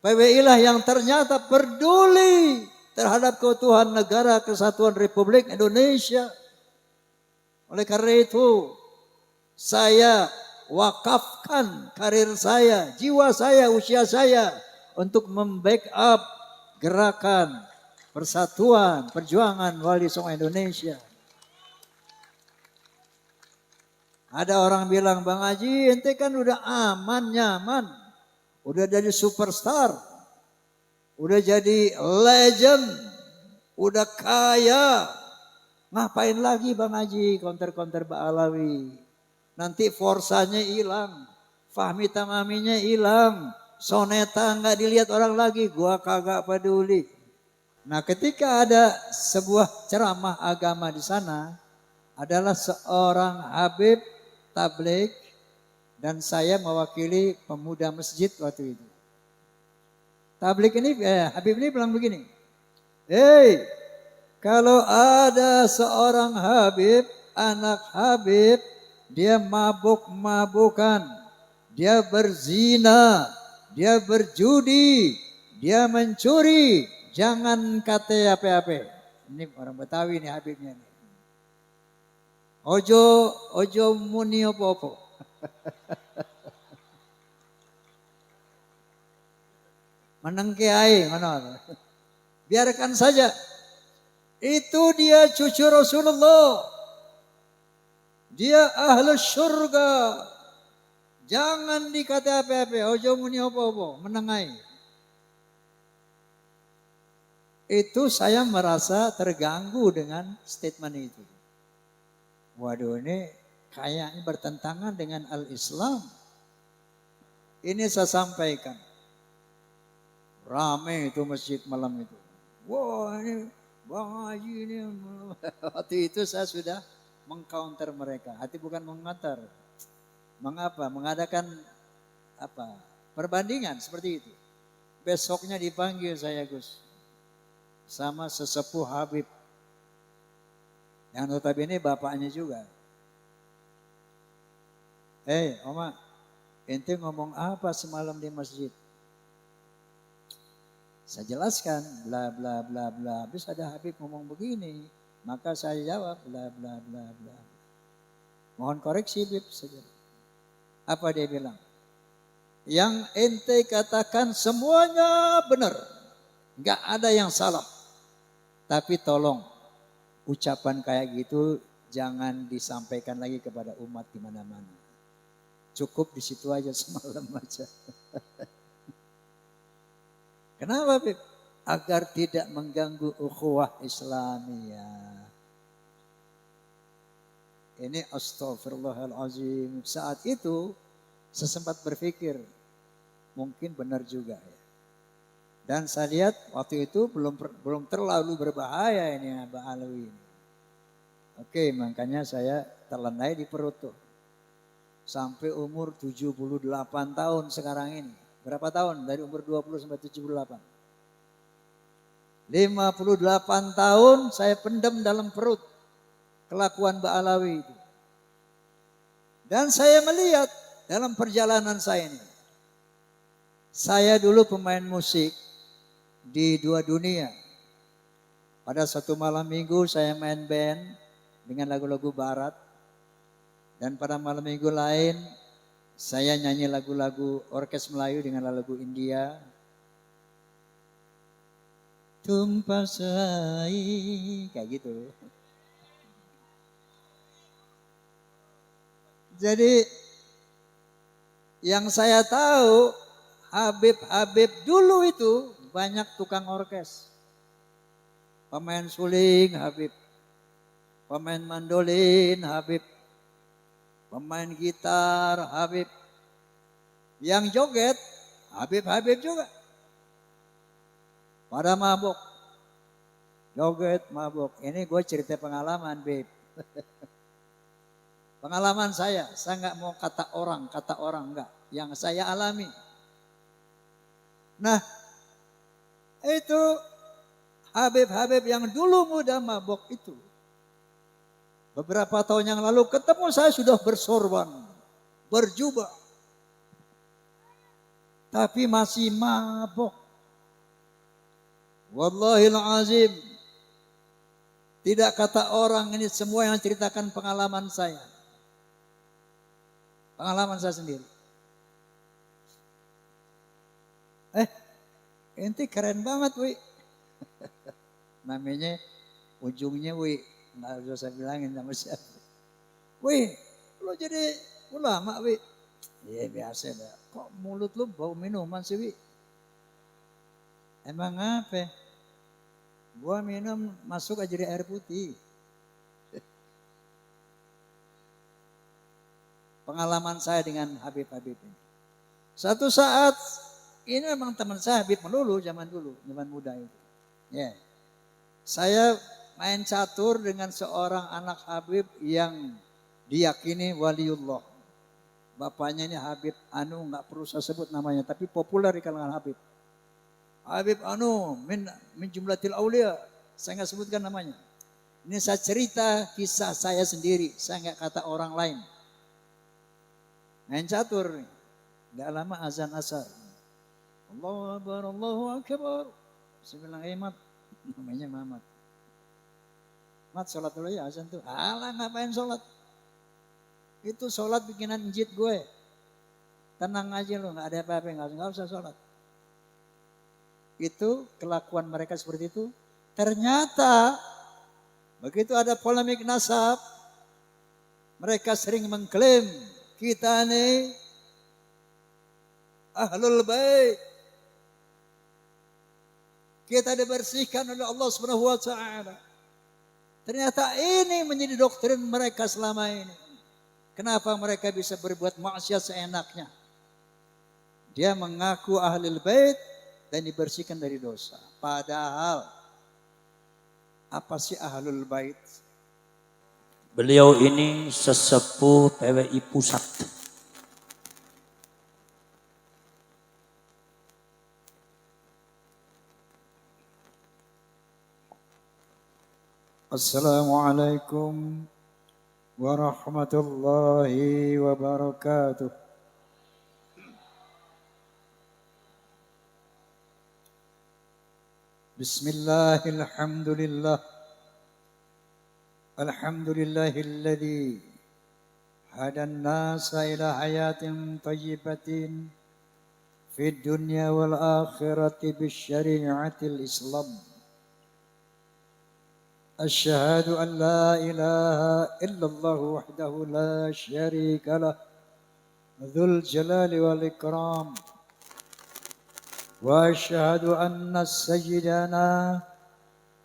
PBI lah yang ternyata peduli terhadap keutuhan negara kesatuan Republik Indonesia. Oleh karena itu, saya wakafkan karir saya, jiwa saya, usia saya untuk membackup gerakan persatuan perjuangan Wali Songo Indonesia. Ada orang bilang, Bang Haji, ente kan udah aman, nyaman. Udah jadi superstar. Udah jadi legend. Udah kaya. Ngapain lagi Bang Haji konter-konter Ba'alawi? Nanti forsanya hilang. Fahmi tamaminya hilang. Soneta nggak dilihat orang lagi. Gua kagak peduli. Nah ketika ada sebuah ceramah agama di sana. Adalah seorang Habib Tabligh. Dan saya mewakili pemuda masjid waktu itu. Tabligh ini, Habib ini bilang begini. Hei, kalau ada seorang Habib, anak Habib, dia mabuk-mabukan, dia berzina, dia berjudi, dia mencuri, jangan kata apa-apa. Ini orang Betawi nih Habibnya nih. Ojo muni apa-apa. Meneng kiai, mana? Biarkan saja. Itu dia cucu Rasulullah. Dia ahli surga. Jangan dikata apa-apa. Ojo muni apa-apa. Menengai. Itu saya merasa terganggu dengan statement itu. Waduh, ini kayaknya bertentangan dengan al-Islam. Ini saya sampaikan. Rame itu masjid malam itu. Wah ini Bang Haji ini. Waktu itu saya sudah mengcounter mereka. Hati bukan mengantar. Mengapa? Mengadakan perbandingan seperti itu. Besoknya dipanggil saya Gus. Sama sesepuh Habib. Yang notabene bapaknya juga. Hei Oma, ente ngomong apa semalam di masjid? Saya jelaskan, bla bla bla bla. Habis ada Habib ngomong begini, maka saya jawab, bla bla bla bla. Mohon koreksi Habib saja. Apa dia bilang? Yang ente katakan semuanya benar, nggak ada yang salah. Tapi tolong ucapan kayak gitu jangan disampaikan lagi kepada umat di mana-mana. Cukup di situ aja semalam aja. Kenapa, Bib? Agar tidak mengganggu ukhuwah Islamiyah. Ini astagfirullahalazim. Saat itu saya sempat berpikir mungkin benar juga ya. Dan saya lihat waktu itu belum terlalu berbahaya ini Ba'alawi ini. Oke, makanya saya terlenai di perut tuh. Sampai umur 78 tahun sekarang ini. Berapa tahun? Dari umur 20 sampai 78. 58 tahun saya pendam dalam perut kelakuan Ba'alawi itu. Dan saya melihat dalam perjalanan saya ini. Saya dulu pemain musik di dua dunia. Pada satu malam minggu saya main band dengan lagu-lagu barat. Dan pada malam minggu lain saya nyanyi lagu-lagu orkes Melayu dengan lagu India. Tumpah sai, kayak gitu. Jadi yang saya tahu Habib dulu itu banyak tukang orkes. Pemain suling Habib. Pemain mandolin Habib. Pemain gitar Habib. Yang joget Habib juga. Pada mabuk. Joget mabuk. Ini gue cerita pengalaman Bib. Pengalaman saya nggak mau kata orang enggak. Yang saya alami. Nah itu Habib yang dulu muda mabuk itu. Beberapa tahun yang lalu ketemu saya sudah bersorban, berjubah. tapi masih mabok. Wallahil azim, tidak kata orang, ini semua yang ceritakan pengalaman saya. Pengalaman saya sendiri. Ente keren banget, Wi. Namanya ujungnya Wi. Nggak usah saya bilangin sama siapa. Wi, lo jadi ulama, Wi. Iya biasa dah. Kok mulut lu bau minuman sih, Wi? Emang apa? Gua minum masuk aja di air putih. Pengalaman saya dengan Habib-Habib ini. Satu saat, ini memang teman saya Habib melulu zaman dulu, zaman muda itu. Ya. Saya main catur dengan seorang anak Habib yang diyakini waliullah. Bapaknya ini Habib Anu, nggak perlu saya sebut namanya, tapi populer di kalangan Habib. Habib Anu min jumlatil aulia, saya nggak sebutkan namanya. Ini saya cerita kisah saya sendiri, saya nggak kata orang lain. Main catur, nggak lama azan asar. Allahu Akbar, Allahu Akbar. Saya bilang, Mat, namanya Mamat. Mat, sholat dulu ya azan tuh. Alah, ngapain sholat? Itu sholat bikinan njit gue. Tenang aja lu, nggak ada apa-apa, nggak usah sholat. Itu kelakuan mereka seperti itu. Ternyata begitu ada polemik nasab, mereka sering mengklaim kita nih ahlul bait. Kita dibersihkan oleh Allah Subhanahu wa taala. Ternyata ini menjadi doktrin mereka selama ini. Kenapa mereka bisa berbuat maksiat seenaknya? Dia mengaku ahlul bait dan dibersihkan dari dosa. Padahal apa sih ahlul bait? Beliau ini sesepuh PWI Pusat. Assalamualaikum warahmatullahi wabarakatuh. Bismillahirrahmanirrahim. Alhamdulillahilladzi hadan nasa ila hayatin tayyibatin fid dunya wal akhirati bisyari'atil Islam. Asyhadu an la ilaha illallah wahdahu la syarika lah dzul jalali wal ikram. وأشهد أن سيدنا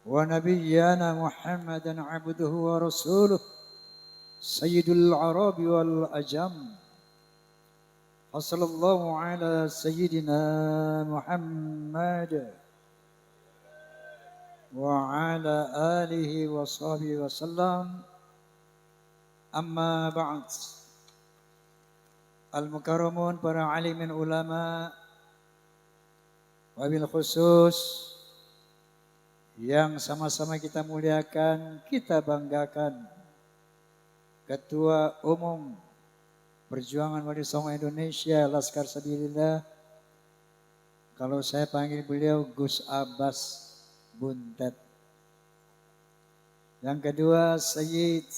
ونبينا محمدا عبده ورسوله سيد العرب والأجم. وصلى الله على سيدنا محمد وعلى آله وصحبه وسلم. أما بعد. Al-Mukarramun, para alimin ulama, wabil khusus yang sama-sama kita muliakan, kita banggakan, Ketua Umum Perjuangan Wali Songo Indonesia Laskar Sabilillah, kalau saya panggil beliau Gus Abbas Buntet. Yang kedua Sayyid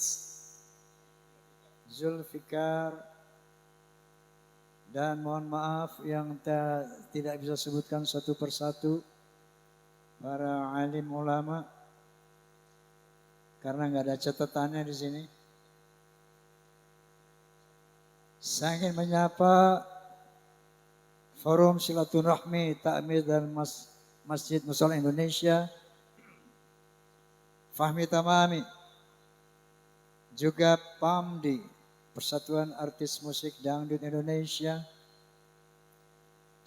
Zulfikar. Dan mohon maaf yang tidak bisa sebutkan satu persatu para alim ulama karena nggak ada catatannya di sini. Saya ingin menyapa Forum Silaturahmi Takmir dan Masjid Mushola Indonesia, Fahmi Tamami, juga PAMDI, Persatuan Artis Musik Dangdut Indonesia.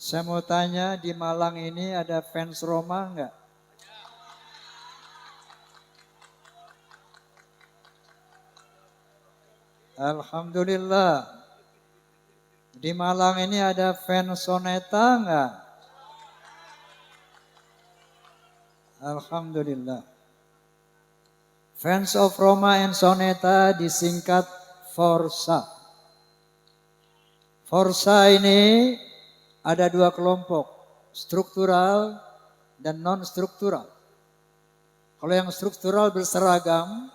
Saya mau tanya, di Malang ini ada fans Roma enggak? Alhamdulillah. Di Malang ini ada fans Soneta enggak? Alhamdulillah. Fans of Roma and Soneta disingkat Forsa. Forsa ini ada dua kelompok, struktural dan non-struktural. Kalau yang struktural berseragam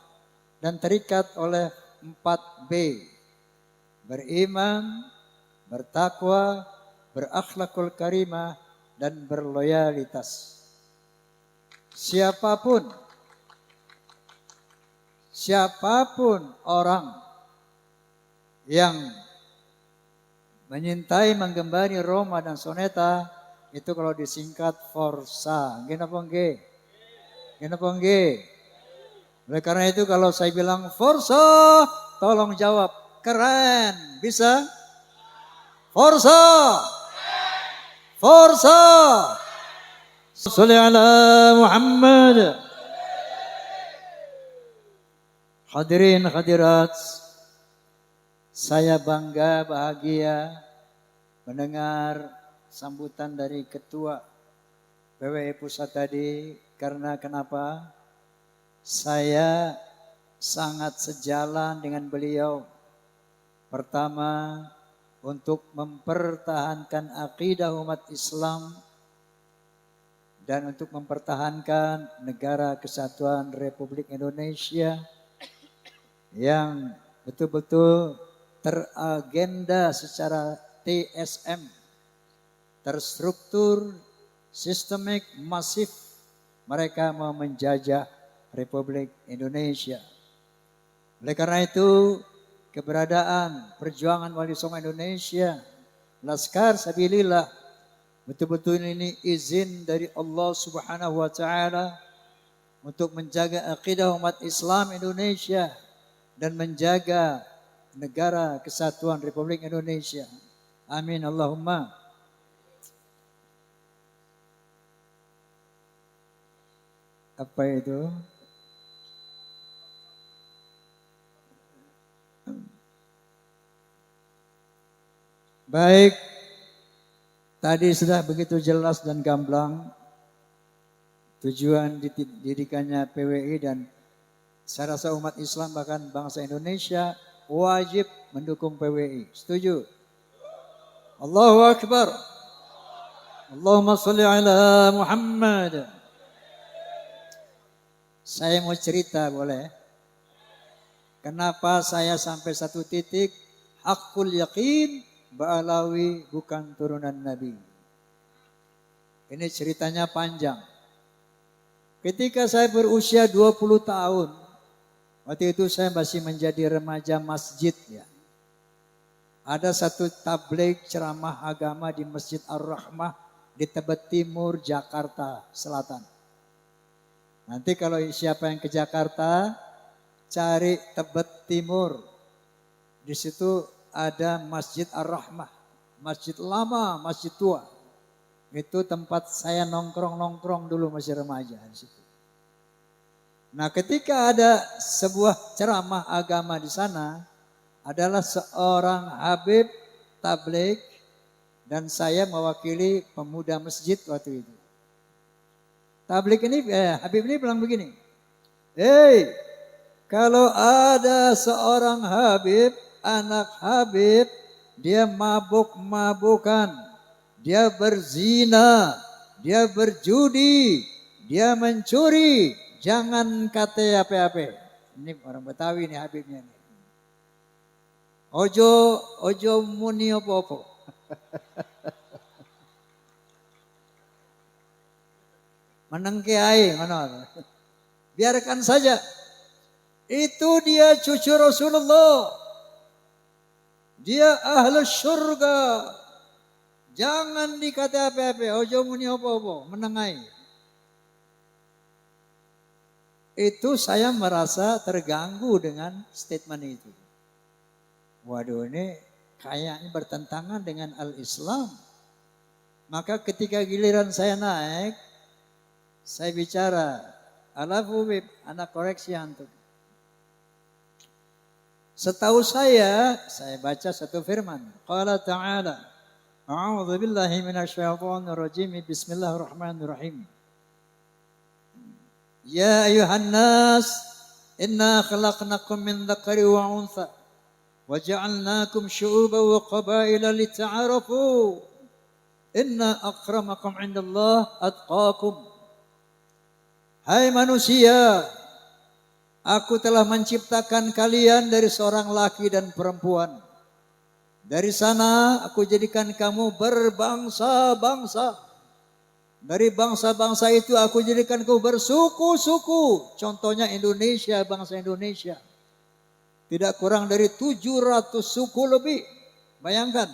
dan terikat oleh 4B. Beriman, bertakwa, berakhlakul karimah, dan berloyalitas. Siapapun orang yang menyintai, menggembari Roma dan Soneta, itu kalau disingkat Forza. Kenapa enggak? Kenapa enggak? Oleh karena itu kalau saya bilang Forza, tolong jawab keren. Bisa? Forza! Forza! Sholli ala Muhammad. Hadirin hadirat, saya bangga, bahagia mendengar sambutan dari Ketua PWI Pusat tadi. Karena kenapa? Saya sangat sejalan dengan beliau. Pertama, untuk mempertahankan akidah umat Islam dan untuk mempertahankan negara kesatuan Republik Indonesia yang betul-betul teragenda secara TSM, terstruktur, sistemik, masif. Mereka mau menjajah Republik Indonesia. Oleh karena itu, keberadaan perjuangan Wali Songo Indonesia, Laskar Sabilillah, betul-betul ini izin dari Allah Subhanahu wa Ta'ala untuk menjaga akidah umat Islam Indonesia dan menjaga negara kesatuan Republik Indonesia. Amin Allahumma. Apa itu? Baik, tadi sudah begitu jelas dan gamblang tujuan didirikannya PWI, dan saya rasa umat Islam bahkan bangsa Indonesia wajib mendukung PWI. Setuju? Allahu Akbar. Allahumma sholli ala Muhammad. Saya mau cerita, boleh? Kenapa saya sampai satu titik hakul yakin Ba'alawi bukan turunan Nabi. Ini ceritanya panjang. Ketika saya berusia 20 tahun, waktu itu saya masih menjadi remaja masjid ya. Ada satu tabligh ceramah agama di Masjid Ar-Rahmah di Tebet Timur, Jakarta Selatan. Nanti kalau siapa yang ke Jakarta, cari Tebet Timur. Di situ ada Masjid Ar-Rahmah, masjid lama, masjid tua. Itu tempat saya nongkrong dulu masih remaja di situ. Nah, ketika ada sebuah ceramah agama di sana, adalah seorang habib tabligh dan saya mewakili pemuda masjid waktu itu. Tabligh ini, habib ini bilang begini, "Hei, kalau ada seorang habib, anak habib, dia mabuk-mabukan, dia berzina, dia berjudi, dia mencuri, jangan kata apa-apa." Ini orang Betawi nih habibnya nih. Ojo muni apa-apa. Menengke ae ngono. Biarkan saja. Itu dia cucu Rasulullah. Dia ahli surga. Jangan dikata apa-apa, ojo muni apa-apa, menengai. Itu saya merasa terganggu dengan statement itu. Waduh, ini kayaknya bertentangan dengan al-Islam. Maka ketika giliran saya naik, saya bicara, alafu bib, anak koreksi antum. Setahu saya baca satu firman. Qala ta'ala, a'udzu billahi minasyaitonir rajim, bismillahirrahmanirrahim. Ya ayuhan nas, inna khalaqnakum min dzakari wa untha, wa ja'alnakum syu'uban wa qabaila lita'arafu. Inna akramakum indallah atqakum. Hai manusia, aku telah menciptakan kalian dari seorang laki dan perempuan. Dari sana aku jadikan kamu berbangsa-bangsa. Dari bangsa-bangsa itu aku jadikan kamu bersuku-suku. Contohnya Indonesia, bangsa Indonesia. Tidak kurang dari 700 suku lebih. Bayangkan,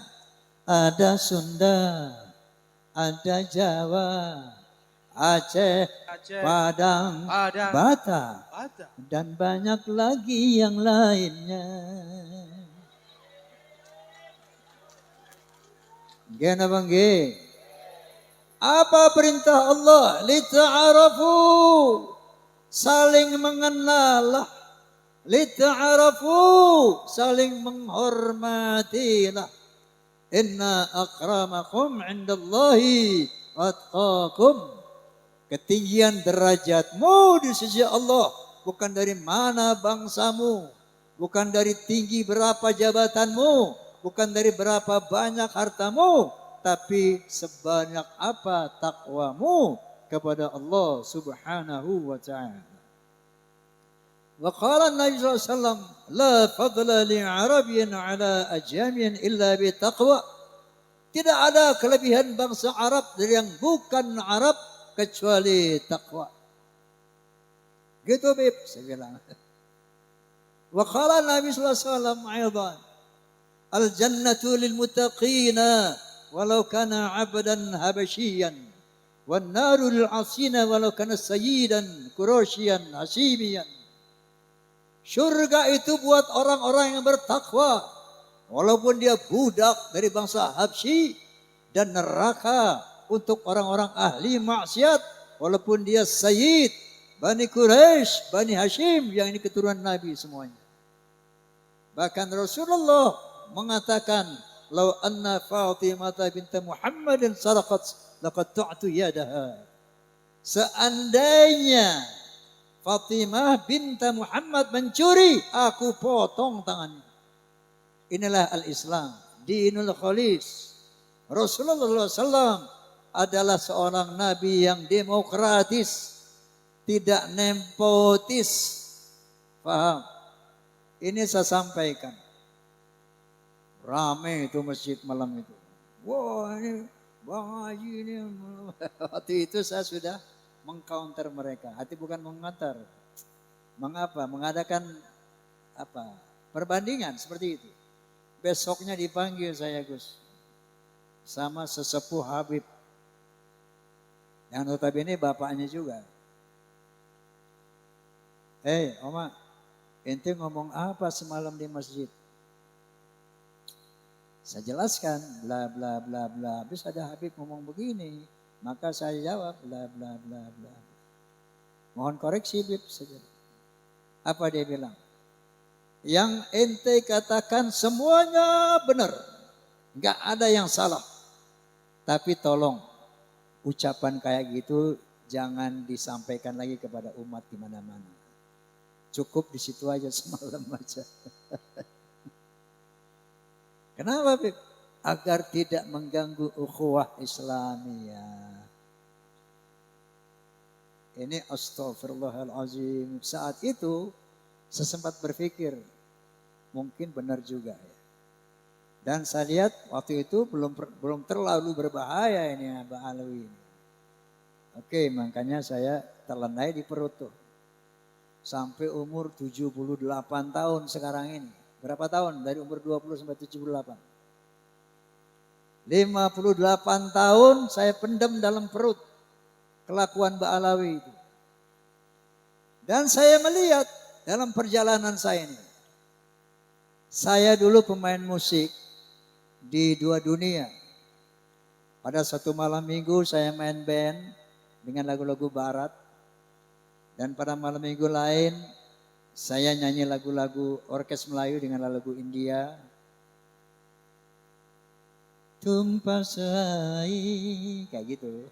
ada Sunda, ada Jawa, Aceh, Padang, Batak, dan banyak lagi yang lainnya. Gana bangge. Apa perintah Allah? Lita'arafu. Saling mengenal. Lita'arafu. Saling menghormatilah. Inna akramakum indallahi atqakum. Ketinggian derajatmu di sisi Allah bukan dari mana bangsamu, bukan dari tinggi berapa jabatanmu, bukan dari berapa banyak hartamu, tapi sebanyak apa takwamu kepada Allah Subhanahu wa ta'ala. Wa qala Nabi sallallahu alaihi wasallam, la fadla li 'arabiyyin 'ala ajamiyyin illa bi taqwa. Tidak ada kelebihan bangsa Arab dari yang bukan Arab kecuali takwa. Gitu Bib, saya bilang. Wa qala Nabi sallallahu alaihi wasallam aidan, al jannatu lil muttaqina walau kana 'abdan habasyian wan naru lil 'asina walau kana sayyidan quraisyan hashimiyan. Surga itu buat orang-orang yang bertakwa walaupun dia budak dari bangsa Habsyi, dan neraka untuk orang-orang ahli maksiat walaupun dia sayyid Bani Quraisy, Bani Hashim, yang ini keturunan Nabi semuanya. Bahkan Rasulullah mengatakan, "Lau anna Fatimah binti Muhammadin saraqat laqatta'tu yadaha." Seandainya Fatimah binti Muhammad mencuri, aku potong tangannya. Inilah al-Islam, dinul khalis. Rasulullah SAW adalah seorang nabi yang demokratis, tidak nepotis. Paham? Ini saya sampaikan. Ramai itu masjid malam itu. Wah, ini Bang Haji ini. Waktu itu saya sudah mengcounter mereka. Hati bukan mengantar. Mengapa? Mengadakan apa? Perbandingan seperti itu. Besoknya dipanggil saya, Gus, sama sesepuh Habib, yang notabene bapaknya juga. Hei, Oma, ente ngomong apa semalam di masjid? Saya jelaskan, bla bla bla bla. Habis ada Habib ngomong begini, maka saya jawab, bla bla bla bla. Mohon koreksi, Habib. Apa dia bilang? Yang ente katakan semuanya benar, nggak ada yang salah. Tapi tolong, ucapan kayak gitu jangan disampaikan lagi kepada umat di mana-mana. Cukup di situ aja semalam aja. Kenapa, Bib? Agar tidak mengganggu ukhuwah Islamiyah. Ini astagfirullahalazim. Saat itu saya sempat berpikir, mungkin benar juga ya. Dan saya lihat waktu itu belum terlalu berbahaya ini Abah Alawi ini. Oke, makanya saya terlendai di perut tuh. Sampai umur 78 tahun sekarang ini. Berapa tahun? Dari umur 20 sampai 78. 58 tahun saya pendam dalam perut kelakuan Mbak Alawi itu. Dan saya melihat dalam perjalanan saya ini. Saya dulu pemain musik di dua dunia. Pada satu malam minggu saya main band dengan lagu-lagu barat. Dan pada malam minggu lain saya nyanyi lagu-lagu orkes Melayu dengan lagu India. Tumpasai, kayak gitu.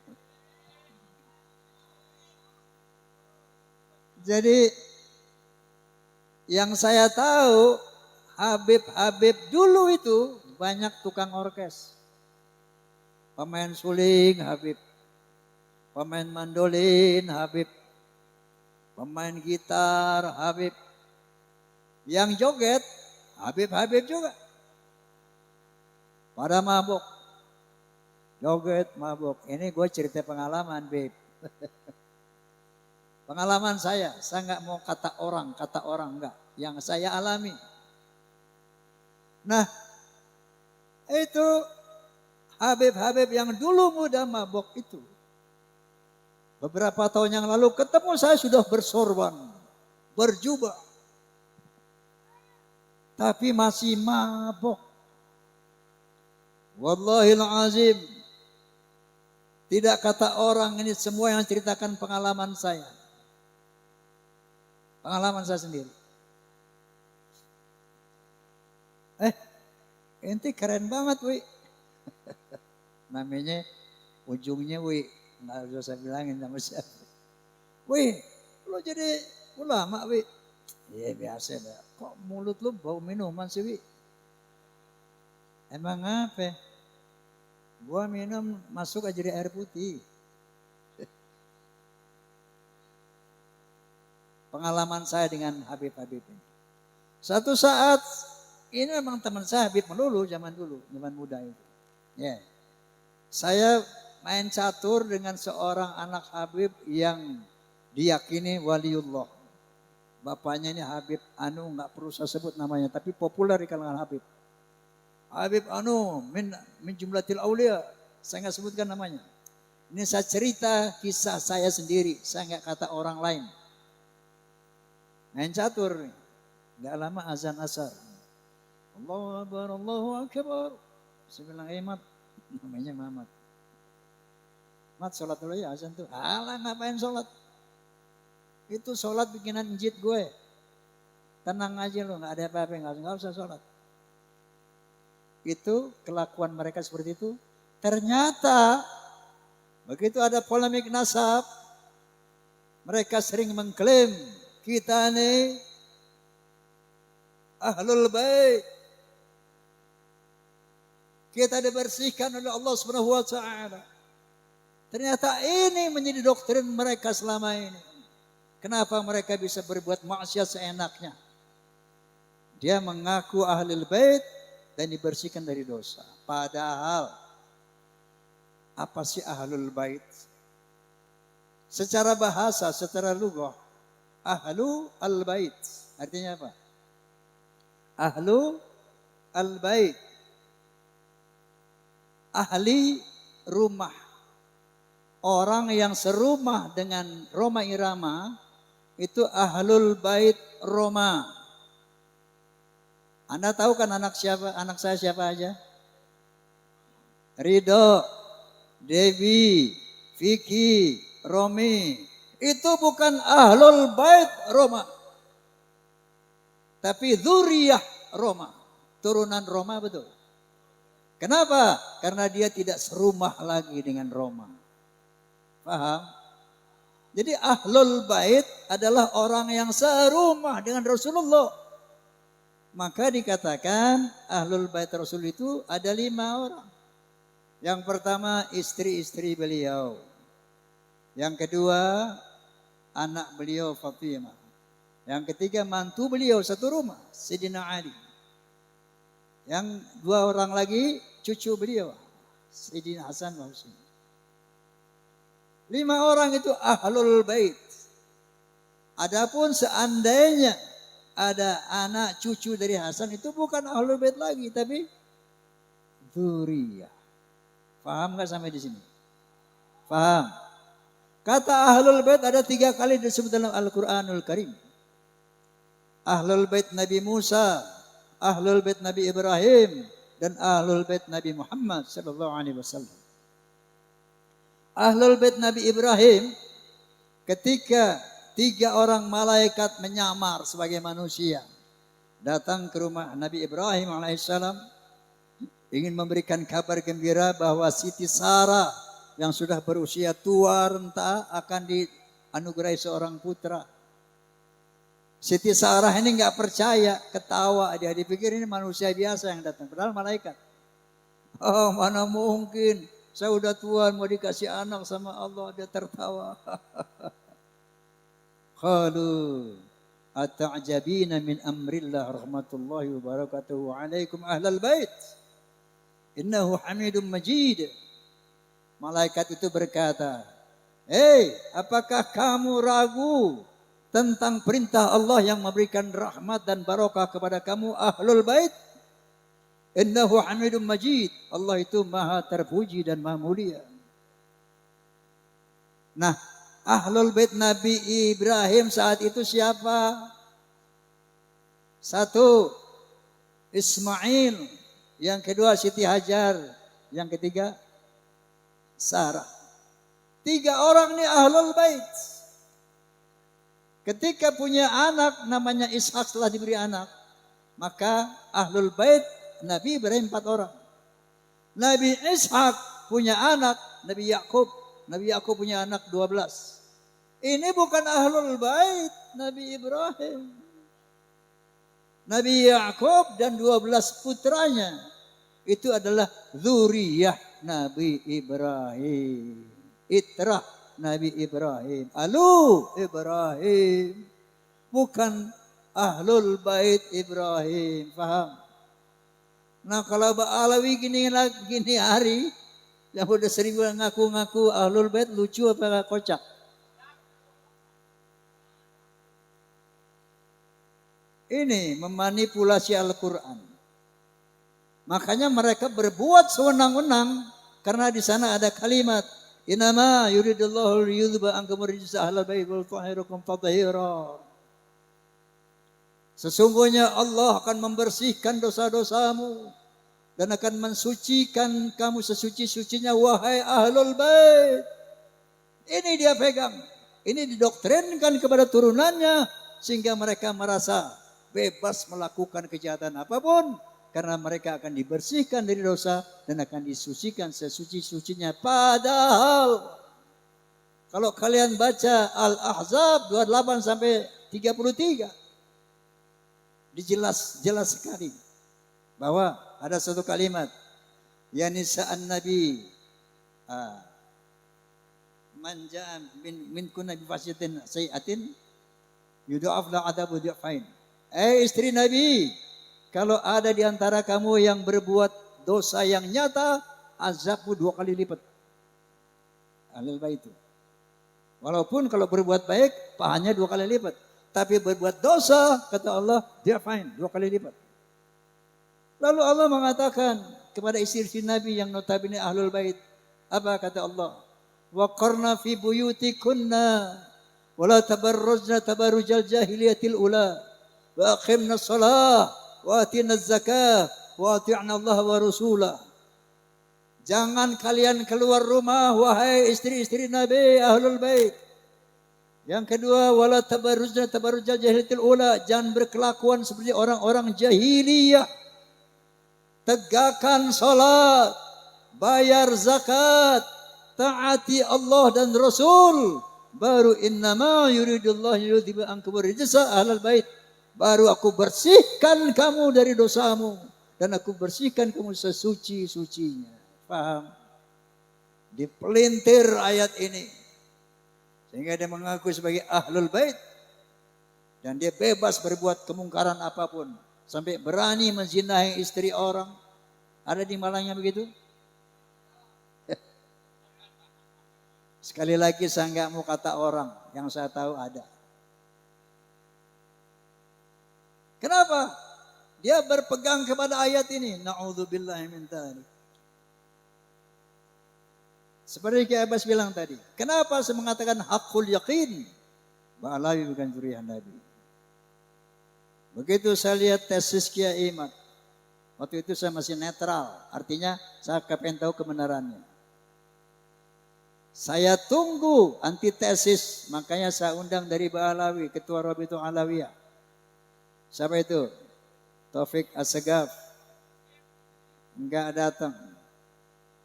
Jadi yang saya tahu Habib-Habib dulu itu banyak tukang orkes. Pemain suling Habib. Pemain mandolin Habib. Pemain gitar Habib. Yang joget Habib juga. Pada mabuk. Joget mabuk. Ini gue cerita pengalaman, Beb. Pengalaman saya nggak mau kata orang enggak. Yang saya alami. Nah, itu Habib yang dulu muda mabuk itu. Beberapa tahun yang lalu ketemu saya sudah bersorban, berjubah. Tapi masih mabuk. Wallahil azim. Tidak kata orang, ini semua yang ceritakan pengalaman saya. Pengalaman saya sendiri. Ente keren banget, Wi. Namanya ujungnya Wi. Nggak usah saya bilangin sama siapa. Wi, lo jadi ulama, Wi. Iya biasa dah. Kok mulut lo bau minuman sih, Wi? Emang apa? Gua minum masuk aja di air putih. Pengalaman saya dengan Habib ini. Satu saat, ini memang teman saya Habib melulu zaman dulu, zaman muda itu. Ya. Saya main catur dengan seorang anak Habib yang diyakini waliullah. Bapaknya ini Habib Anu, nggak perlu saya sebut namanya, tapi populer di kalangan Habib. Habib Anu min jumlatil aulia. Saya nggak sebutkan namanya. Ini saya cerita kisah saya sendiri, saya nggak kata orang lain. Main catur nih. Gak lama azan asar. Allahu Akbar, Allahu Akbar. Saya bilang, Mat. Namanya Mamat. Mat, sholat dulu ya azan tuh. Alah, ngapain sholat? Itu sholat bikinan njit gue. Tenang aja lo, gak ada apa-apa. Gak usah sholat. Itu kelakuan mereka seperti itu. Ternyata, begitu ada polemik nasab, mereka sering mengklaim, kita nih ahlul bait. Kita dibersihkan oleh Allah Subhanahu wa taala. Ternyata ini menjadi doktrin mereka selama ini. Kenapa mereka bisa berbuat maksiat seenaknya? Dia mengaku ahlul bait dan dibersihkan dari dosa. Padahal apa sih ahlul bait? Secara bahasa, secara lugah, ahlu al-bait. Artinya apa? Ahlu al-bait. Ahli rumah. Orang yang serumah dengan Roma Irama, itu ahlul bait Roma. Anda tahu kan anak saya siapa aja? Ridho, Devi, Vicky, Romi. Itu bukan ahlul bait Roma. Tapi dzurriyyah Roma. Turunan Roma betul. Kenapa? Karena dia tidak serumah lagi dengan Roma. Paham? Jadi ahlul bait adalah orang yang serumah dengan Rasulullah. Maka dikatakan ahlul bait Rasul itu ada 5 orang. Yang pertama istri-istri beliau. Yang kedua anak beliau Fatimah. Yang ketiga mantu beliau satu rumah, Sayyidina Ali. Yang 2 orang lagi cucu beliau, Sayyidina Hasan wa Husain. 5 orang itu ahlul bait. Adapun seandainya ada anak cucu dari Hasan itu bukan ahlul bait lagi, tapi dzurriyyah. Paham nggak sampai di sini? Paham? Kata ahlul bait ada 3 kali disebut dalam Al-Quranul Karim. Ahlul bait Nabi Musa, ahlul bait Nabi Ibrahim, dan ahlul bait Nabi Muhammad sallallahu alaihi wasallam. Ahlul bait Nabi Ibrahim ketika 3 orang malaikat menyamar sebagai manusia datang ke rumah Nabi Ibrahim alaihissalam ingin memberikan kabar gembira bahwa Siti Sarah yang sudah berusia tua renta akan dianugerahi seorang putra. Siti Sarah ini nggak percaya, ketawa dia, dipikir ini manusia biasa yang datang, padahal malaikat. Oh, mana mungkin Saya udah tua mau dikasih anak sama Allah, dia tertawa. Qalu ata'jabina min amrillah rahmatullahi wa barakatuhu alaikum ahlal bait. Innahu hamidun majid. Malaikat itu berkata, "Hei, apakah kamu ragu tentang perintah Allah yang memberikan rahmat dan barokah kepada kamu ahlul bait? Innahu hamidun majid." Allah itu maha terpuji dan maha mulia. Nah, ahlul bait Nabi Ibrahim saat itu siapa? Satu, Ismail. Yang kedua, Siti Hajar. Yang ketiga, Sarah. 3 orang ini ahlul bait. Ketika punya anak namanya Ishak setelah diberi anak, maka ahlul bait Nabi Ibrahim 4 orang. Nabi Ishak punya anak Nabi Yakub. Nabi Yakub punya anak 12. Ini bukan ahlul bait Nabi Ibrahim. Nabi Yakub dan 12 putranya itu adalah zuriyah Nabi Ibrahim. Itrah Nabi Ibrahim. Alu Ibrahim. Bukan ahlul bait Ibrahim. Faham? Nah kalau Ba'alawi gini hari, yang udah sering ngaku-ngaku ahlul bait, lucu apa kocak? Ini memanipulasi Al-Quran. Makanya mereka berbuat sewenang-wenang karena di sana ada kalimat Inama yuridullahu liyudhba ankum rijsa ahlal bait wal tahhirakum tathira. Sesungguhnya Allah akan membersihkan dosa-dosamu dan akan mensucikan kamu sesuci-sucinya wahai ahlul bait. Ini dia pegang. Ini didoktrinkan kepada turunannya sehingga mereka merasa bebas melakukan kejahatan apapun karena mereka akan dibersihkan dari dosa dan akan disucikan sesuci-sucinya. Padahal kalau kalian baca Al-Ahzab 28 sampai 33 jelas sekali bahwa ada satu kalimat ya nisa'an nabi man ja'a min kunna bi fasyatin sayi'atin yudha'af la adabu dhi'fain. Istri Nabi, kalau ada di antara kamu yang berbuat dosa yang nyata, azabmu 2 kali lipat. Ahlul bait itu. Walaupun kalau berbuat baik, pahanya 2 kali lipat. Tapi berbuat dosa, kata Allah, dia fine, 2 kali lipat. Lalu Allah mengatakan kepada istri-istri Nabi yang notabene ahlul bait, apa kata Allah? Wa qarna fi buyutikunna wa la tabarrujna tabarrujal jahiliyatil ula. Wa aqimna shalah wa atina zakah wa ati'na Allah wa rasulah. Jangan kalian keluar rumah wahai istri-istri Nabi ahlul bait. Yang kedua wala tabarrujna tabarrujal jahiliyatil ula, jangan berkelakuan seperti orang-orang jahiliyah. Tegakkan salat, bayar zakat, taati Allah dan Rasul. Baru innama yuridullahu yudhiba ankum rijsa ahlal bait. Baru aku bersihkan kamu dari dosamu dan aku bersihkan kamu sesuci-sucinya. Paham? Dipelintir ayat ini sehingga dia mengaku sebagai ahlul bait dan dia bebas berbuat kemungkaran apapun sampai berani menzinahi istri orang. Ada di Malangnya begitu? Sekali lagi saya nggak mau kata orang, yang saya tahu ada. Kenapa? Dia berpegang kepada ayat ini. Na'udzubillahi min dzalik. Seperti Ki Abbas bilang tadi. Kenapa saya mengatakan hakul yakin? Ba'alawi bukan zuriyah Nabi. Begitu saya lihat tesis Kiai Imad. Waktu itu saya masih netral. Artinya saya kepengen tahu kebenarannya. Saya tunggu antitesis. Makanya saya undang dari Ba'alawi, Ketua Rabitul Alawiyah. Siapa itu? Taufik Assegaf. Enggak datang.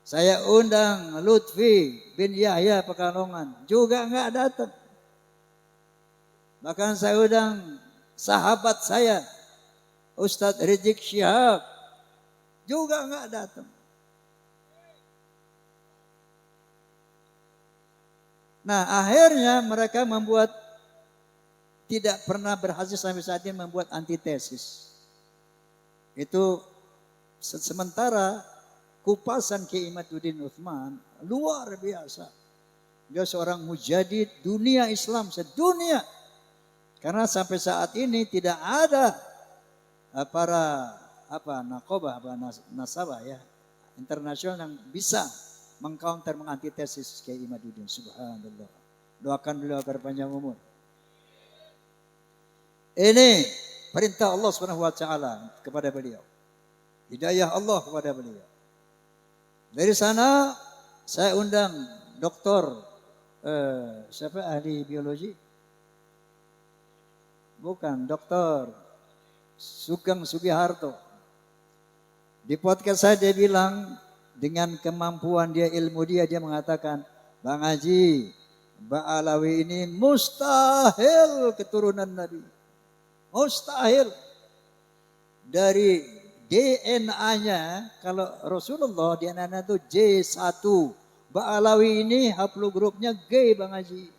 Saya undang Lutfi bin Yahya Pekalongan. Juga enggak datang. Bahkan saya undang sahabat saya, Ustadz Rizik Syihab. Juga enggak datang. Nah akhirnya mereka tidak pernah berhasil sampai saat ini membuat antitesis. Itu sementara kupasan Kiai Imaduddin Utsman luar biasa. Dia seorang mujadid dunia Islam sedunia. Karena sampai saat ini tidak ada para nasabah ya internasional yang bisa mengcounter mengantitesis Kiai Imaduddin. Subhanallah. Doakan beliau agar panjang umur. Ini perintah Allah Subhanahu wa taala kepada beliau. Hidayah Allah kepada beliau. Dari sana saya undang doktor siapa ahli biologi? Bukan, doktor Sugeng Sugiharto. Di podcast saya dia bilang dengan kemampuan dia, ilmu dia mengatakan, Bang Haji, Ba'alawi ini mustahil keturunan Nabi. Mustahil. Dari DNA-nya, kalau Rasulullah DNA-nya itu J1. Ba'alawi ini haplogrupnya G, Bang Haji.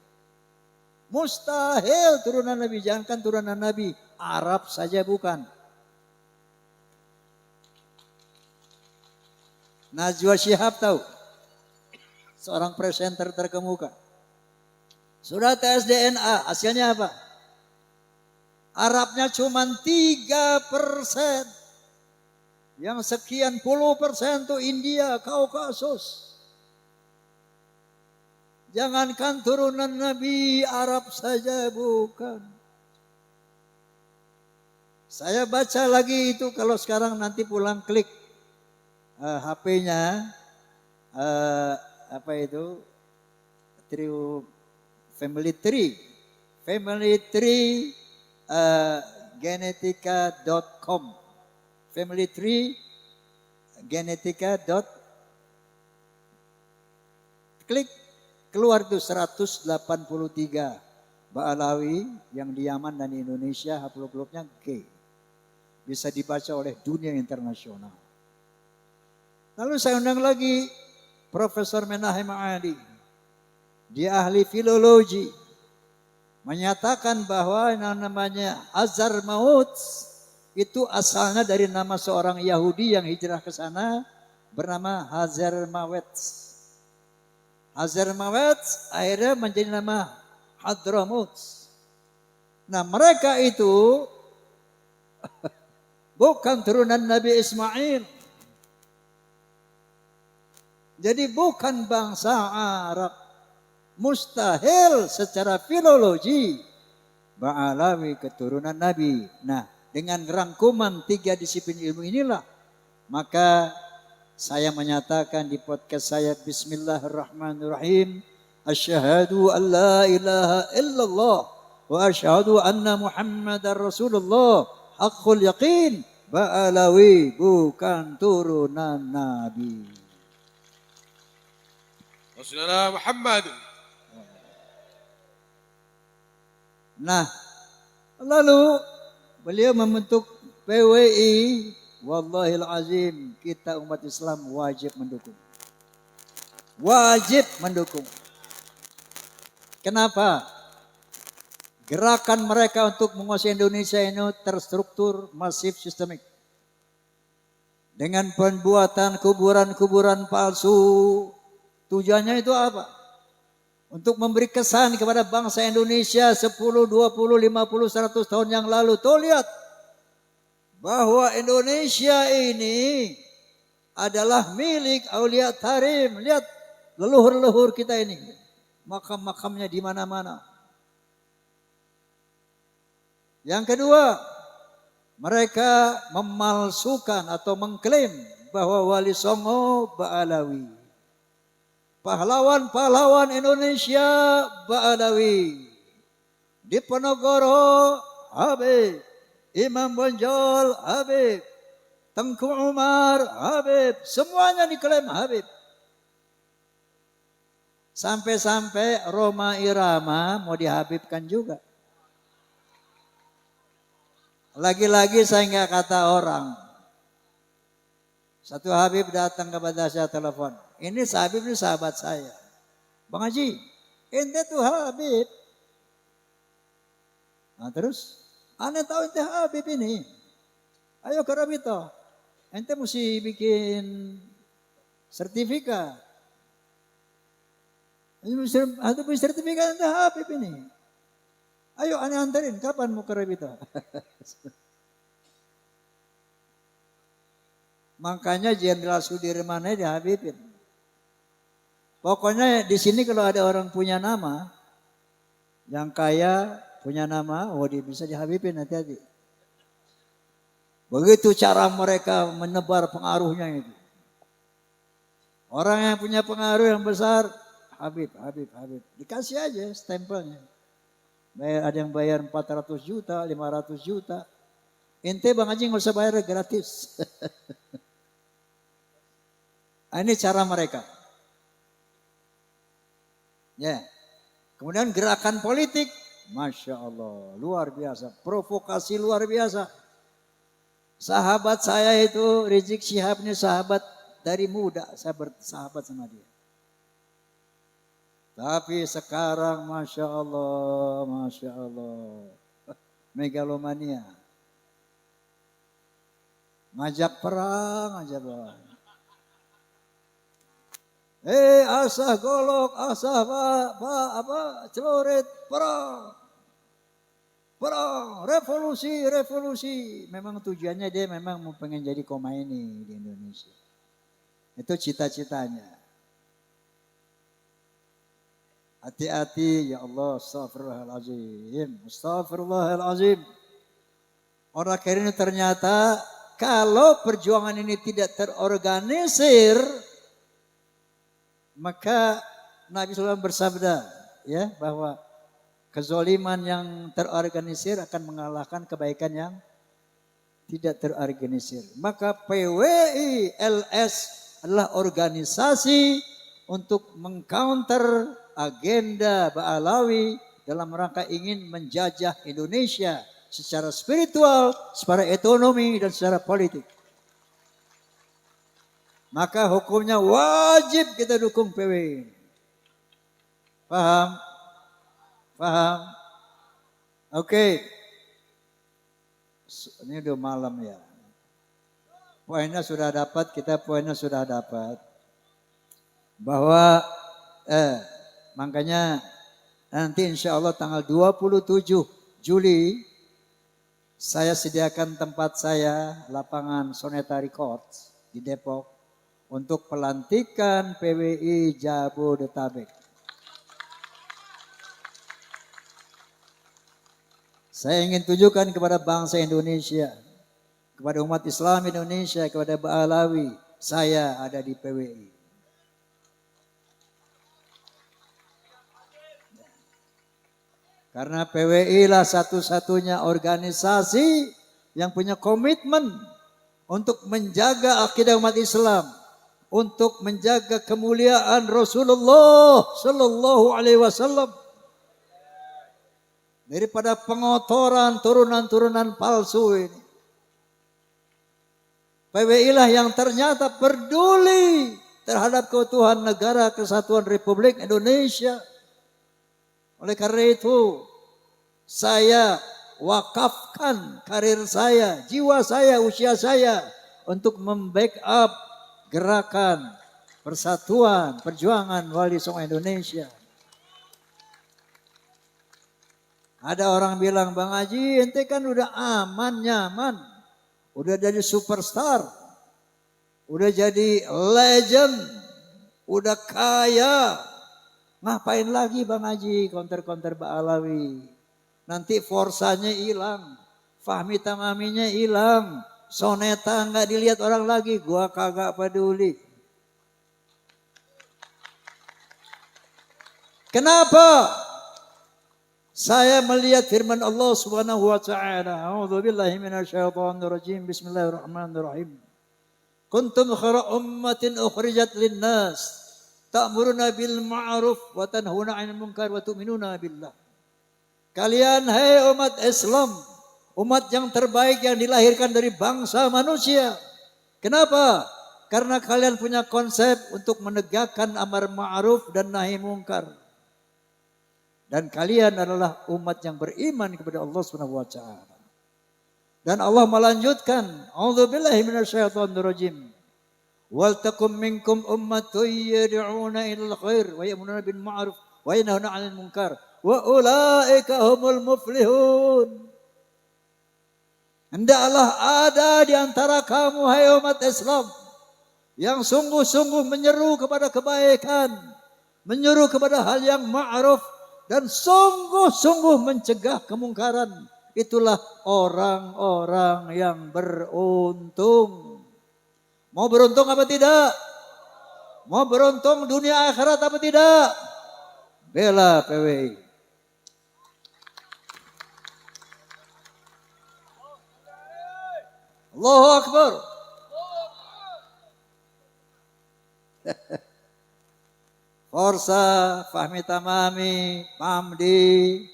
Mustahil turunan Nabi. Jangankan turunan Nabi, Arab saja bukan. Najwa Shihab tahu. Seorang presenter terkemuka. Sudah tes DNA, hasilnya apa? Arabnya cuma 3%. Yang sekian puluh persen itu India, Kaukasus. Jangankan turunan Nabi, Arab saja bukan. Saya baca lagi itu kalau sekarang nanti pulang klik HP-nya Family Tree genetika.com Family Tree genetika. Klik keluar tuh 183 Ba'alawi yang di Yaman dan di Indonesia haplogrupnya G. Bisa dibaca oleh dunia internasional. Lalu saya undang lagi Profesor Menahem Ali. Dia ahli filologi. Menyatakan bahwa yang namanya Azar Maut itu asalnya dari nama seorang Yahudi yang hijrah ke sana bernama Hazar Mawet. Hazar Mawet akhirnya menjadi nama Hadramut. Nah mereka itu bukan turunan Nabi Ismail. Jadi bukan bangsa Arab. Mustahil secara filologi Ba'alawi keturunan Nabi. Nah, dengan rangkuman 3 disiplin ilmu inilah maka saya menyatakan di podcast saya, Bismillahirrahmanirrahim, asyhadu an la ilaha illallah wa asyhadu anna Muhammadar Rasulullah haqqul yaqin. Ba'alawi bukan turunan Nabi. Rasulullah Muhammad. Nah, lalu beliau membentuk PWI. Wallahil azim, kita umat Islam wajib mendukung. Wajib mendukung. Kenapa? Gerakan mereka untuk menguasai Indonesia ini terstruktur, masif, sistemik. Dengan pembuatan kuburan-kuburan palsu. Tujuannya itu apa? Untuk memberi kesan kepada bangsa Indonesia 10, 20, 50, 100 tahun yang lalu. Tuh lihat. Bahwa Indonesia ini adalah milik Aulia Tarim. Lihat leluhur-leluhur kita ini. Makam-makamnya di mana-mana. Yang kedua, mereka memalsukan atau mengklaim bahwa Wali Songo Ba'alawi. Pahlawan-pahlawan Indonesia Ba'alawi. Diponegoro Habib. Imam Bonjol Habib. Tengku Umar Habib. Semuanya diklaim Habib. Sampai-sampai Roma Irama mau dihabibkan juga. Lagi-lagi saya nggak kata orang. Satu Habib datang kepada saya telepon. Ini Habib ini sahabat saya. Bang Haji, Ente tuh Habib. Nah terus, aneh tahu ente Habib ini. Ayo ke Rabita. Ente mesti bikin sertifikat. Atau punya sertifikat ente Habib ini. Ayo aneh anterin, kapan mau ke Rabita? Makanya Jenderal Sudirman di Habibin. Pokoknya di sini kalau ada orang punya nama, yang kaya punya nama, dia bisa dihabibin, hati-hati. Begitu cara mereka menebar pengaruhnya itu. Orang yang punya pengaruh yang besar, Habib. Dikasih aja stempelnya. Ada yang bayar 400 juta, 500 juta. Ente Bang Haji nggak usah bayar, gratis. Ini cara mereka. Ya. Kemudian gerakan politik, Masya Allah, luar biasa. Provokasi luar biasa. Sahabat saya itu, Rizik Syihab ini sahabat dari muda. Saya bersahabat sama dia. Tapi sekarang Masya Allah. Megalomania. Ngajak perang aja bang. Asah golok, asah celurit, perang, revolusi. Memang tujuannya dia memang mau pengen jadi Khomeini di Indonesia. Itu cita-citanya. Hati-hati ya Allah, astagfirullahalazim. Orang ini ternyata kalau perjuangan ini tidak terorganisir, maka Nabi SAW bersabda ya bahwa kezoliman yang terorganisir akan mengalahkan kebaikan yang tidak terorganisir. Maka PWI LS adalah organisasi untuk mengcounter agenda Ba'alawi dalam rangka ingin menjajah Indonesia secara spiritual, secara ekonomi dan secara politik. Maka hukumnya wajib kita dukung PWI. Paham? Oke. Ini udah malam ya. Poinnya sudah dapat, bahwa makanya nanti insya Allah tanggal 27 Juli saya sediakan tempat saya, lapangan Soneta Records di Depok, untuk pelantikan PWI Jabodetabek. Saya ingin tunjukkan kepada bangsa Indonesia, kepada umat Islam Indonesia, kepada Ba'alawi, saya ada di PWI. Karena PWI lah satu-satunya organisasi yang punya komitmen untuk menjaga akidah umat Islam, untuk menjaga kemuliaan Rasulullah Sallallahu Alaihi Wasallam daripada pengotoran turunan-turunan palsu ini. PWI lah yang ternyata peduli terhadap keutuhan negara kesatuan Republik Indonesia. Oleh karena itu, saya wakafkan karir saya, jiwa saya, usia saya untuk membackup gerakan persatuan perjuangan Wali Songo Indonesia. Ada orang bilang, Bang Haji, ente kan udah aman, nyaman, udah jadi superstar, udah jadi legend, udah kaya. Ngapain lagi Bang Haji counter-counter Ba'alawi? Nanti forsanya hilang, Fahmi Tamaminya hilang, Soneta nggak dilihat orang lagi, gua kagak peduli. Kenapa? Saya melihat firman Allah Subhanahu wa taala, A'udzubillahi minasyaitonirrajim. Bismillahirrahmanirrahim. Kuntum khairu ummatin ukhrijat lin-nas ta'muruna bil ma'ruf wa tanhauna 'anil munkar wa tu'minuna billah. Kalian hai umat Islam, umat yang terbaik yang dilahirkan dari bangsa manusia. Kenapa? Karena kalian punya konsep untuk menegakkan amar ma'ruf dan nahi mungkar. Dan kalian adalah umat yang beriman kepada Allah Subhanahu wa taala. Dan Allah melanjutkan, A'udzubillahi minasyaitonir rajim. Wal takum minkum ummatun yad'una ilal khair wa ya'muruna bil ma'ruf wa yanhauna 'anil munkar wa ulaika humul muflihun. Hendaklah ada di antara kamu hai umat Islam yang sungguh-sungguh menyeru kepada kebaikan, menyeru kepada hal yang ma'ruf dan sungguh-sungguh mencegah kemungkaran. Itulah orang-orang yang beruntung. Mau beruntung apa tidak? Mau beruntung dunia akhirat apa tidak? Bela PWI. Allahu Akbar. Forsa, Fahmi Tamami, Pamdi,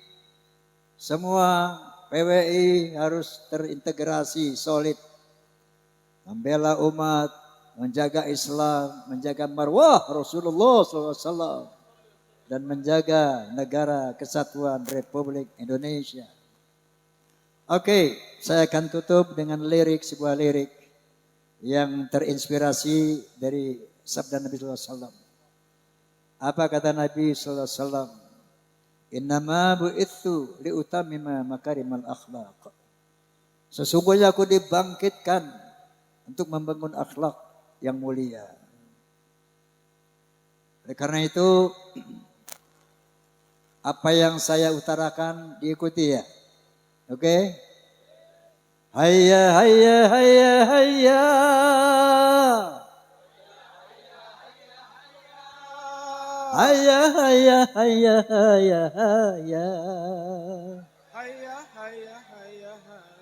semua PWI harus terintegrasi solid. Membela umat, menjaga Islam, menjaga marwah Rasulullah SAW. Dan menjaga negara kesatuan Republik Indonesia. Oke, saya akan tutup dengan sebuah lirik yang terinspirasi dari sabda Nabi SAW. Apa kata Nabi SAW? Innama bu'ithu liutamima makarimal akhlaq. Sesungguhnya aku dibangkitkan untuk membangun akhlak yang mulia. Oleh karena itu, apa yang saya utarakan diikuti ya. Oke? Hayya hayya hayya hayya. Hayya hayya hayya hayya hayya. Hayya hayya hayya hayya.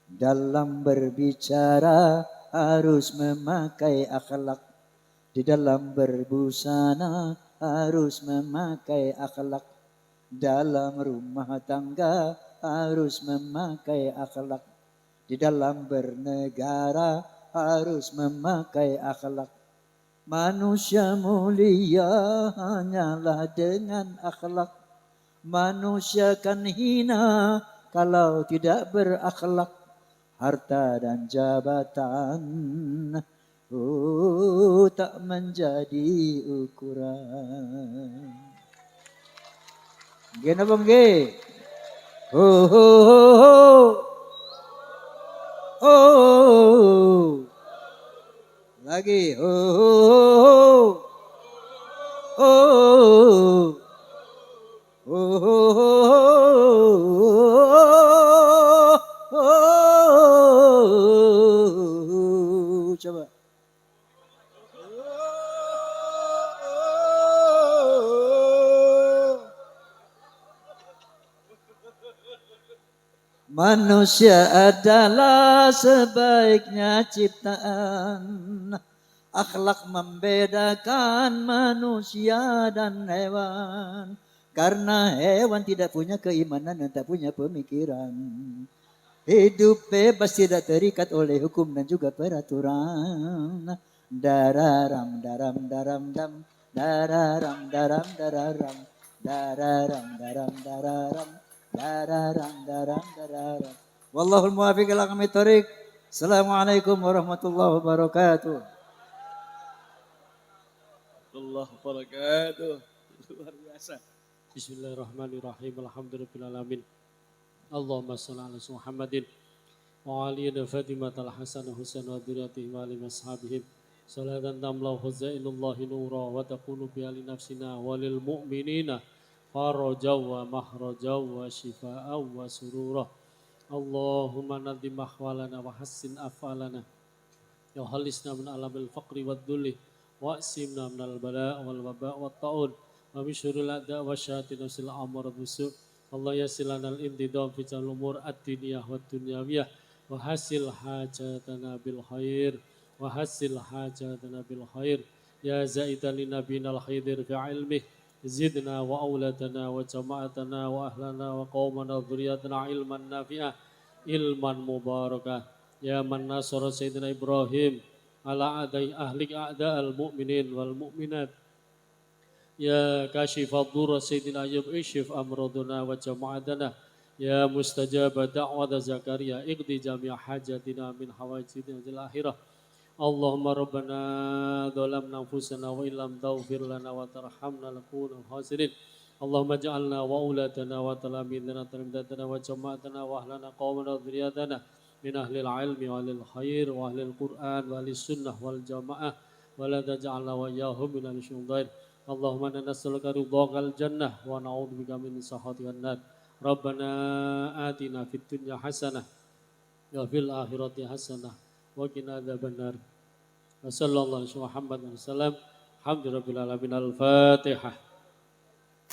Dalam berbicara harus memakai akhlak. Di dalam berbusana harus memakai akhlak. Dalam rumah tangga harus memakai akhlak. Di dalam bernegara harus memakai akhlak. Manusia mulia hanyalah dengan akhlak. Manusia kan hina kalau tidak berakhlak. Harta dan jabatan tak menjadi ukuran. Gena bang ge. Ho ho ho ho. Oh. Lagi. Ho ho ho. Oh. Ho ho ho. Oh. Coba. Manusia adalah sebaiknya ciptaan. Akhlak membedakan manusia dan hewan. Karena hewan tidak punya keimanan dan tak punya pemikiran. Hidup bebas tidak terikat oleh hukum dan juga peraturan. Dararam daram daram dam. Dararam daram dararam. Dararam daram dararam. Dararam daram dararam. Wallahul muwaffiq ila aqwamit thoriq. Assalamualaikum warahmatullahi wabarakatuh. Allah wabarakatuh. Luar biasa. Bismillahirrahmanirrahim. Alhamdulillahirrahmanirrahim. Allahumma salli ala Muhammadin wa aliyina Fatimah al-Hasan Husain wa dhurriyyatihim wa ali ashabihim. Salatan tamlau khazainullahi nura wa takunu bi ali nafsina wa lil mu'minina farajaw wa mahrajaw wa shifaa'a wa surura. Allahumma nadhim ahwalana wa hassin af'alana. Ya halisna min alamil faqri wad dhulli wa asimna min al-bala' wal waba' wat ta'un wa min syurril a'da' wa syayatin sil amr bisu. Allah yasilana al-intidam fi umur ad-diniyah wa dunyawiyah wa hasil hajatana bil khair wa hasil hajatana bil khair ya zaidan li nabiyina al-khidir fi ilmih zidna wa auladana wa jama'atana wa ahlana wa qaumana dhurriyyatana ilman nafi'ah ilman mubarakah ya man nasara sayyidina Ibrahim ala adai ahlik a'da al-mu'minin wal mu'minat يا كاشف الضر سيدنا أيوب اكشف أمراضنا وجماعتنا يا مستجاب دعوة زكريا اقضي جميع حاجاتنا من حوائجنا الآخرة اللهم ربنا ظلمنا أنفسنا وإن لم تغفر لنا وترحمنا لنكون من الخاسرين اللهم اجعلنا وأولادنا وتلاميذنا تلميذنا وجماعتنا وأهلنا قومنا وذرياتنا من أهل العلم وأهل الخير وأهل القرآن وأهل السنة والجماعة ولا تجعلنا وإياهم من الشيطان اللهم إنا نسألك رضاك الجنة ونعوذ بك من سخطك النار ربنا آتنا في الدنيا حسنة وفي الآخرة حسنة وقنا عذاب النار وصلى الله على محمد وسلم الحمد لله رب العالمين الفاتحة